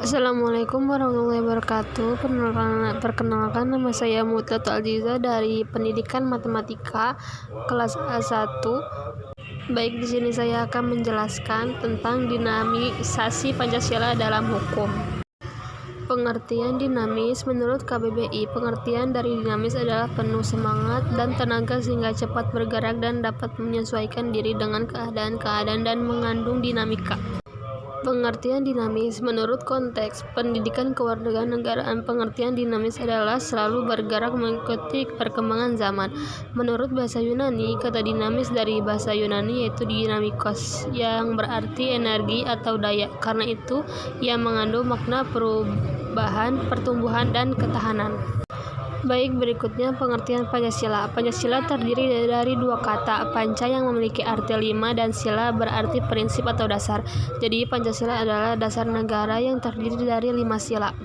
Assalamualaikum warahmatullahi wabarakatuh. Perkenalkan, nama saya Mutlatul Aljiza dari Pendidikan Matematika kelas A1. Baik, di sini saya akan menjelaskan tentang dinamisasi Pancasila dalam hukum. Pengertian dinamis menurut KBBI, pengertian dari dinamis adalah penuh semangat dan tenaga sehingga cepat bergerak dan dapat menyesuaikan diri dengan keadaan-keadaan dan mengandung dinamika. Pengertian dinamis menurut konteks pendidikan kewarganegaraan, pengertian dinamis adalah selalu bergerak mengikuti perkembangan zaman. Menurut bahasa Yunani, kata dinamis dari bahasa Yunani yaitu dinamikos, yang berarti energi atau daya. Karena itu, ia mengandung makna perubahan, pertumbuhan, dan ketahanan. Baik, berikutnya pengertian Pancasila. Pancasila terdiri dari dua kata, panca yang memiliki arti 5 dan sila berarti prinsip atau dasar. Jadi Pancasila adalah dasar negara yang terdiri dari 5 sila.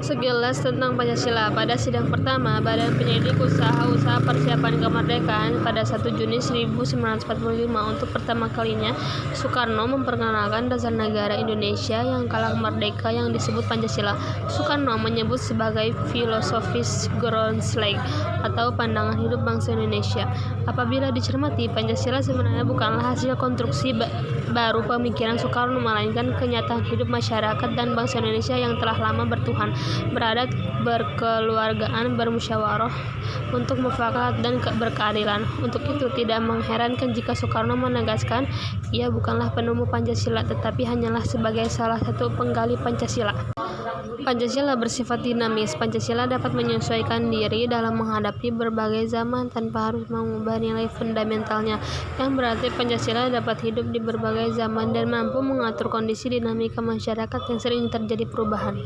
Sekilas tentang Pancasila. Pada sidang pertama, Badan Penyelidik Usaha Persiapan Kemerdekaan pada 1 Juni 1945 untuk pertama kalinya, Soekarno memperkenalkan dasar negara Indonesia yang kala merdeka yang disebut Pancasila. Soekarno menyebut sebagai filosofis Grundslag atau pandangan hidup bangsa Indonesia. Apabila dicermati, Pancasila sebenarnya bukanlah hasil konstruksi baru pemikiran Soekarno, melainkan kenyataan hidup masyarakat dan bangsa Indonesia yang telah lama bertuhan, beradat, berkeluargaan, bermusyawarah untuk mufakat dan berkeadilan. Untuk itu tidak mengherankan jika Soekarno menegaskan ia bukanlah penemu Pancasila tetapi hanyalah sebagai salah satu penggali Pancasila. Pancasila bersifat dinamis. Pancasila dapat menyesuaikan diri dalam menghadapi berbagai zaman tanpa harus mengubah nilai fundamentalnya, yang berarti Pancasila dapat hidup di berbagai zaman dan mampu mengatur kondisi dinamika masyarakat yang sering terjadi perubahan.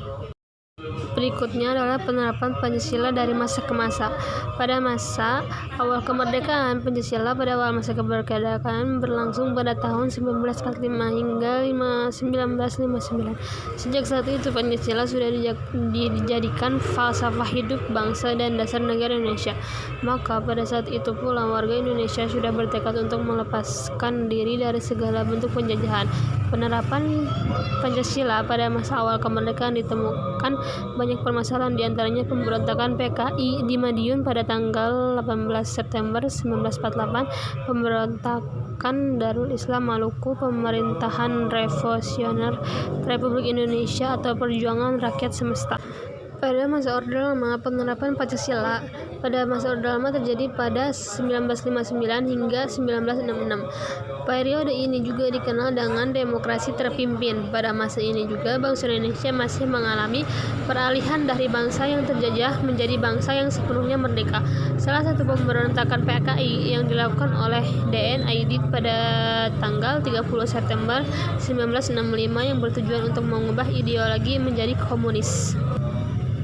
Berikutnya adalah penerapan Pancasila dari masa ke masa. Pada masa awal kemerdekaan, Pancasila pada awal masa kemerdekaan berlangsung pada tahun 1945 hingga 1959. Sejak saat itu, Pancasila sudah dijadikan falsafah hidup bangsa dan dasar negara Indonesia. Maka pada saat itu pula warga Indonesia sudah bertekad untuk melepaskan diri dari segala bentuk penjajahan. Penerapan Pancasila pada masa awal kemerdekaan ditemukan banyak permasalahan, diantaranya pemberontakan PKI di Madiun pada tanggal 18 September 1948, pemberontakan Darul Islam Maluku, pemerintahan revolusioner Republik Indonesia atau perjuangan rakyat semesta. Pada masa Orde Lama, penerapan Pancasila pada masa Orde Lama terjadi pada 1959 hingga 1966. Periode ini juga dikenal dengan demokrasi terpimpin. Pada masa ini juga bangsa Indonesia masih mengalami peralihan dari bangsa yang terjajah menjadi bangsa yang sepenuhnya merdeka. Salah satu pemberontakan PKI yang dilakukan oleh DN Aidit pada tanggal 30 September 1965 yang bertujuan untuk mengubah ideologi menjadi komunis.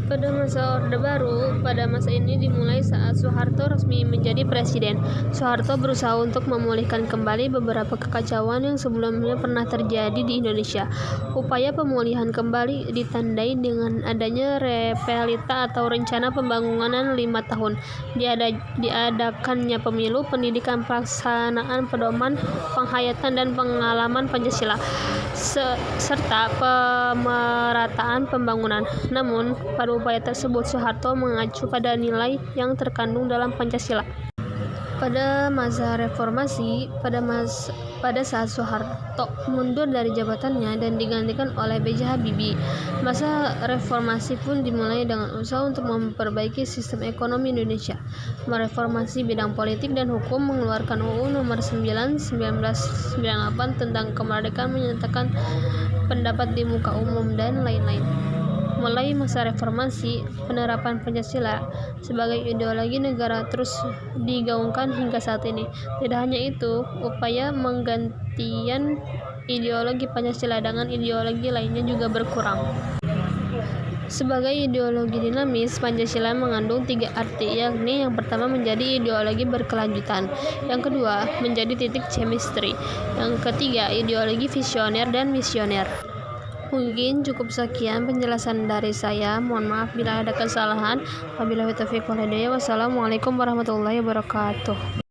Pada masa Orde Baru, pada masa ini dimulai saat Soeharto resmi menjadi presiden. Soeharto berusaha untuk memulihkan kembali beberapa kekacauan yang sebelumnya pernah terjadi di Indonesia. Upaya pemulihan kembali ditandai dengan adanya repelita atau rencana pembangunan 5 tahun, diadakannya pemilu, pendidikan, pelaksanaan pedoman, penghayatan dan pengalaman Pancasila, serta pemerataan pembangunan. Namun, pada upaya tersebut Soeharto mengacu pada nilai yang terkandung dalam Pancasila. Pada masa reformasi, pada saat Soeharto mundur dari jabatannya dan digantikan oleh B.J. Habibie, masa reformasi pun dimulai dengan usaha untuk memperbaiki sistem ekonomi Indonesia, mereformasi bidang politik dan hukum, mengeluarkan UU Nomor 9 1998 tentang kemerdekaan, menyatakan pendapat di muka umum, dan lain-lain. Mulai masa reformasi, penerapan Pancasila sebagai ideologi negara terus digaungkan hingga saat ini. Tidak hanya itu, upaya menggantian ideologi Pancasila dengan ideologi lainnya juga berkurang. Sebagai ideologi dinamis, Pancasila mengandung 3 arti, yakni yang pertama menjadi ideologi berkelanjutan, yang kedua menjadi titik chemistry, yang ketiga ideologi visioner dan misioner. Mungkin cukup sekian penjelasan dari saya. Mohon maaf bila ada kesalahan. Wabillahi taufiq wal hidayah. Wassalamualaikum warahmatullahi wabarakatuh.